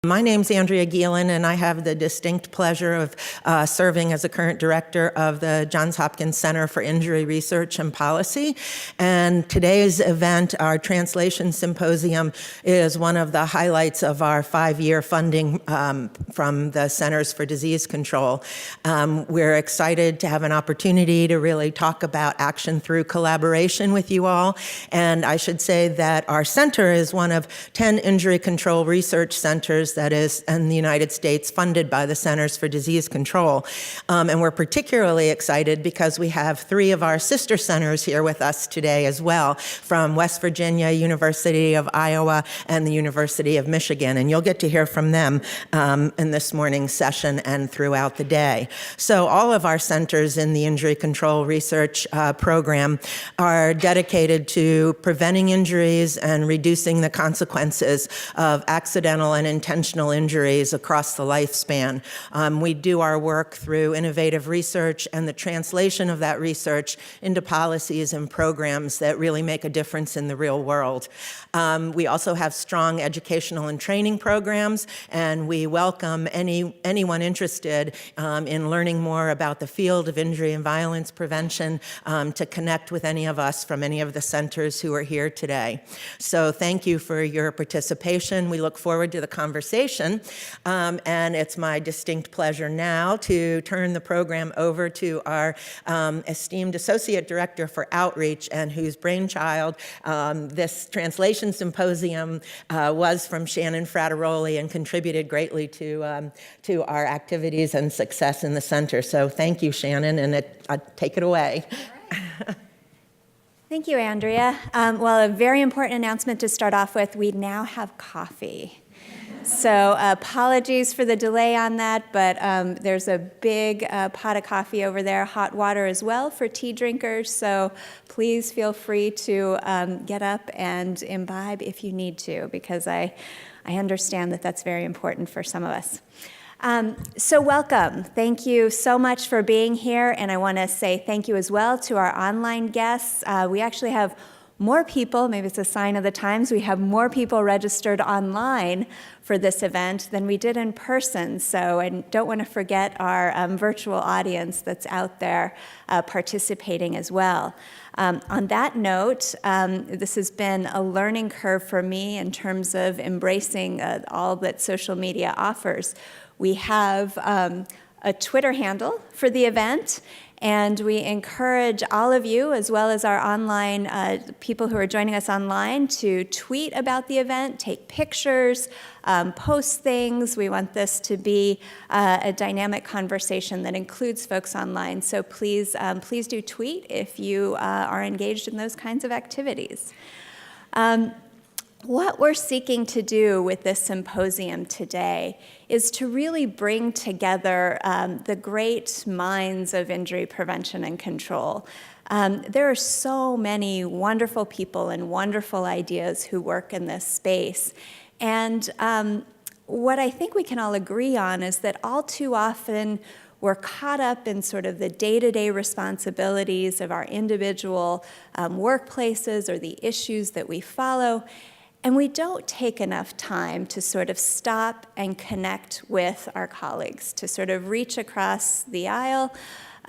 My name's Andrea Gielen, and I have the distinct pleasure of serving as the current director of the Johns Hopkins Center for Injury Research and Policy. And today's event, our Translation Symposium, is one of the highlights of our 5-year funding from the Centers for Disease Control. We're excited to have an opportunity to really talk about action through collaboration with you all. And I should say that our center is one of 10 injury control research centers that is in the United States funded by the Centers for Disease Control. And we're particularly excited because we have 3 of our sister centers here with us today as well, from West Virginia, University of Iowa, and the University of Michigan. And you'll get to hear from them in this morning's session and throughout the day. So all of our centers in the injury control research program are dedicated to preventing injuries and reducing the consequences of accidental and intentional injuries across the lifespan. We do our work through innovative research and the translation of that research into policies and programs that really make a difference in the real world. We also have strong educational and training programs, and we welcome anyone interested in learning more about the field of injury and violence prevention to connect with any of us from any of the centers who are here today. So thank you for your participation. We look forward to the conversation, and it's my distinct pleasure now to turn the program over to our esteemed Associate Director for Outreach, and whose brainchild this translation symposium was from Shannon Frateroli, and contributed greatly to our activities and success in the center. So thank you, Shannon, and take it away. Thank you, Andrea. Well, a very important announcement to start off with. We now have coffee. So apologies for the delay on that, but there's a big pot of coffee over there, hot water as well for tea drinkers. So please feel free to get up and imbibe if you need to, because I understand that that's very important for some of us. So welcome. Thank you so much for being here, and I want to say thank you as well to our online guests. We actually have more people, maybe it's a sign of the times, we have more people registered online for this event than we did in person. So I don't want to forget our virtual audience that's out there participating as well. On that note, this has been a learning curve for me in terms of embracing all that social media offers. We have a Twitter handle for the event, and we encourage all of you, as well as our online people who are joining us online, to tweet about the event, take pictures, post things. We want this to be a dynamic conversation that includes folks online. So please do tweet if you are engaged in those kinds of activities. What we're seeking to do with this symposium today is to really bring together the great minds of injury prevention and control. There are so many wonderful people and wonderful ideas who work in this space. And what I think we can all agree on is that all too often we're caught up in sort of the day-to-day responsibilities of our individual workplaces or the issues that we follow. And we don't take enough time to sort of stop and connect with our colleagues, to sort of reach across the aisle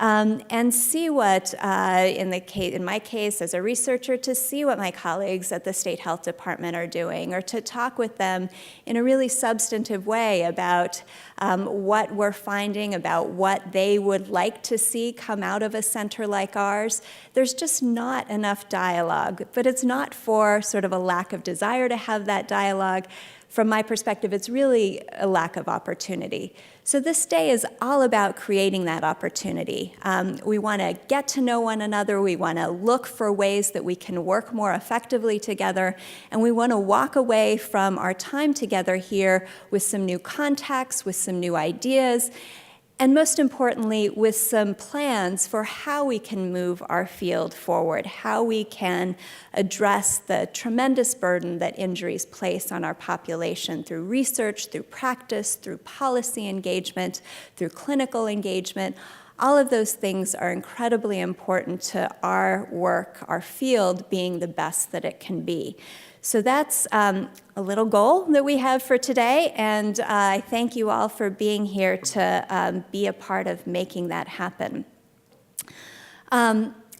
and see what, in my case as a researcher, to see what my colleagues at the State Health Department are doing, or to talk with them in a really substantive way about what we're finding, about what they would like to see come out of a center like ours. There's just not enough dialogue, but it's not for sort of a lack of desire to have that dialogue. From my perspective, it's really a lack of opportunity. So this day is all about creating that opportunity. We want to get to know one another. We want to look for ways that we can work more effectively together. And we want to walk away from our time together here with some new contacts, with some new ideas, and most importantly, with some plans for how we can move our field forward, how we can address the tremendous burden that injuries place on our population through research, through practice, through policy engagement, through clinical engagement. All of those things are incredibly important to our work, our field being the best that it can be. So that's a little goal that we have for today, and I thank you all for being here to be a part of making that happen.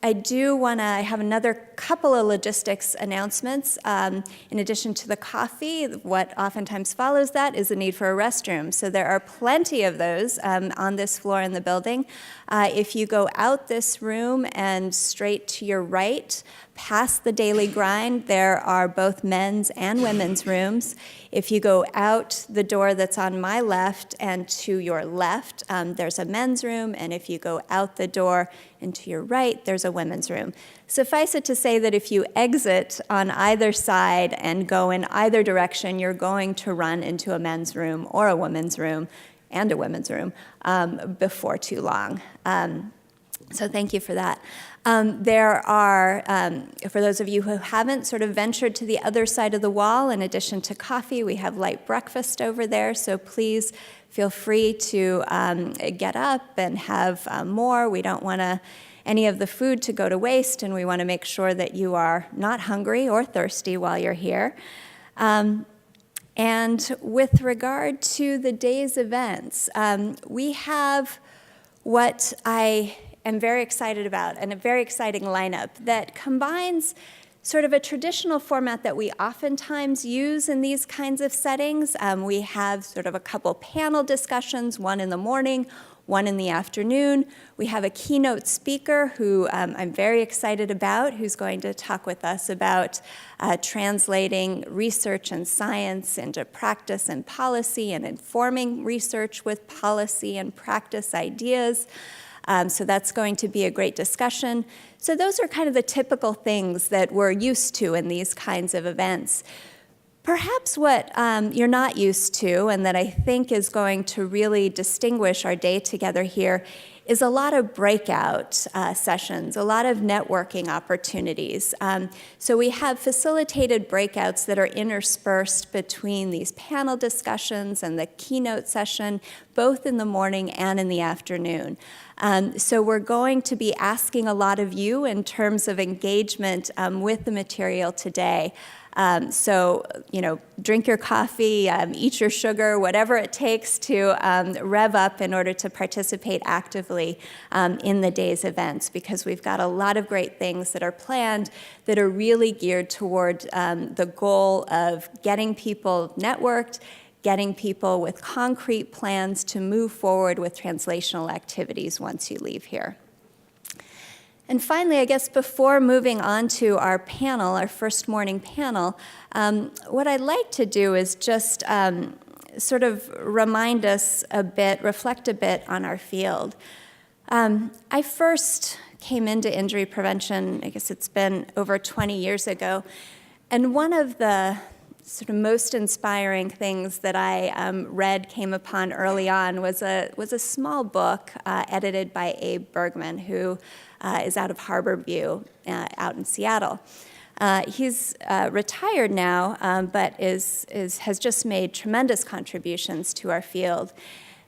I do want to have another couple of logistics announcements. In addition to the coffee, what oftentimes follows that is the need for a restroom. So there are plenty of those on this floor in the building. If you go out this room and straight to your right, past the Daily Grind, there are both men's and women's rooms. If you go out the door that's on my left and to your left, there's a men's room, and if you go out the door and to your right, there's a women's room. Suffice it to say that if you exit on either side and go in either direction, you're going to run into a men's room or a women's room and a women's room before too long. So thank you for that. There are, for those of you who haven't sort of ventured to the other side of the wall, in addition to coffee, we have light breakfast over there, so please feel free to get up and have more. We don't want any of the food to go to waste, and we want to make sure that you are not hungry or thirsty while you're here. And with regard to the day's events, we have what I am very excited about, and a very exciting lineup that combines sort of a traditional format that we oftentimes use in these kinds of settings. We have sort of a couple panel discussions, one in the morning, one in the afternoon. We have a keynote speaker who I'm very excited about, who's going to talk with us about translating research and science into practice and policy, and informing research with policy and practice ideas. So that's going to be a great discussion. So those are kind of the typical things that we're used to in these kinds of events. Perhaps what you're not used to, and that I think is going to really distinguish our day together here, is a lot of breakout sessions, a lot of networking opportunities. So we have facilitated breakouts that are interspersed between these panel discussions and the keynote session, both in the morning and in the afternoon. So we're going to be asking a lot of you in terms of engagement with the material today. So, drink your coffee, eat your sugar, whatever it takes to rev up in order to participate actively in the day's events, because we've got a lot of great things that are planned that are really geared toward the goal of getting people networked, getting people with concrete plans to move forward with translational activities once you leave here. And finally, I guess before moving on to our panel, our first morning panel, what I'd like to do is just sort of remind us a bit, reflect a bit on our field. I first came into injury prevention, I guess it's been over 20 years ago, and one of the sort of most inspiring things that I came upon early on was a small book edited by Abe Bergman, who is out of Harborview out in Seattle. He's retired now, but has just made tremendous contributions to our field.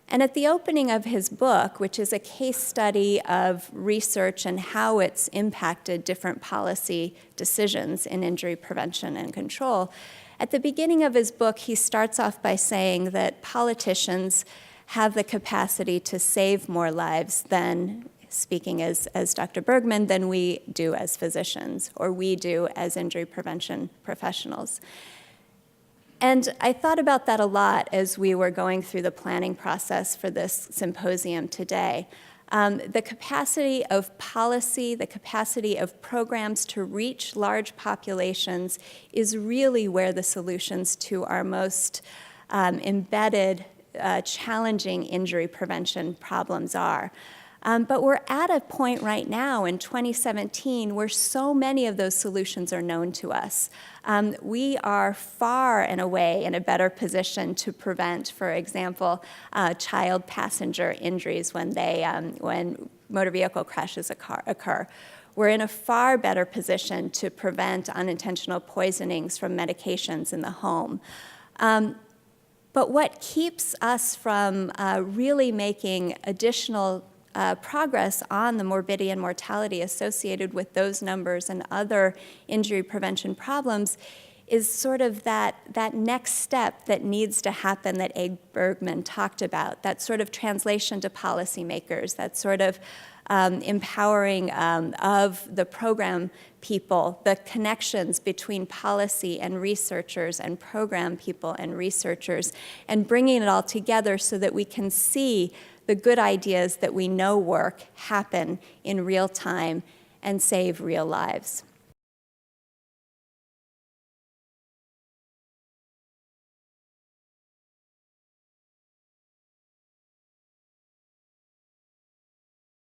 And at the opening of his book, which is a case study of research and how it's impacted different policy decisions in injury prevention and control, at the beginning of his book, he starts off by saying that politicians have the capacity to save more lives than, speaking as Dr. Bergman, than we do as physicians, or we do as injury prevention professionals. And I thought about that a lot as we were going through the planning process for this symposium today. The capacity of policy, the capacity of programs to reach large populations is really where the solutions to our most embedded, challenging injury prevention problems are. But we're at a point right now in 2017 where so many of those solutions are known to us. We are far and away in a better position to prevent, for example, child passenger injuries when motor vehicle crashes occur. We're in a far better position to prevent unintentional poisonings from medications in the home. But what keeps us from really making additional progress on the morbidity and mortality associated with those numbers and other injury prevention problems is sort of that next step that needs to happen that Egg Bergman talked about, that sort of translation to policymakers, that sort of empowering of the program people, the connections between policy and researchers and program people and researchers, and bringing it all together so that we can see the good ideas that we know work happen in real time and save real lives.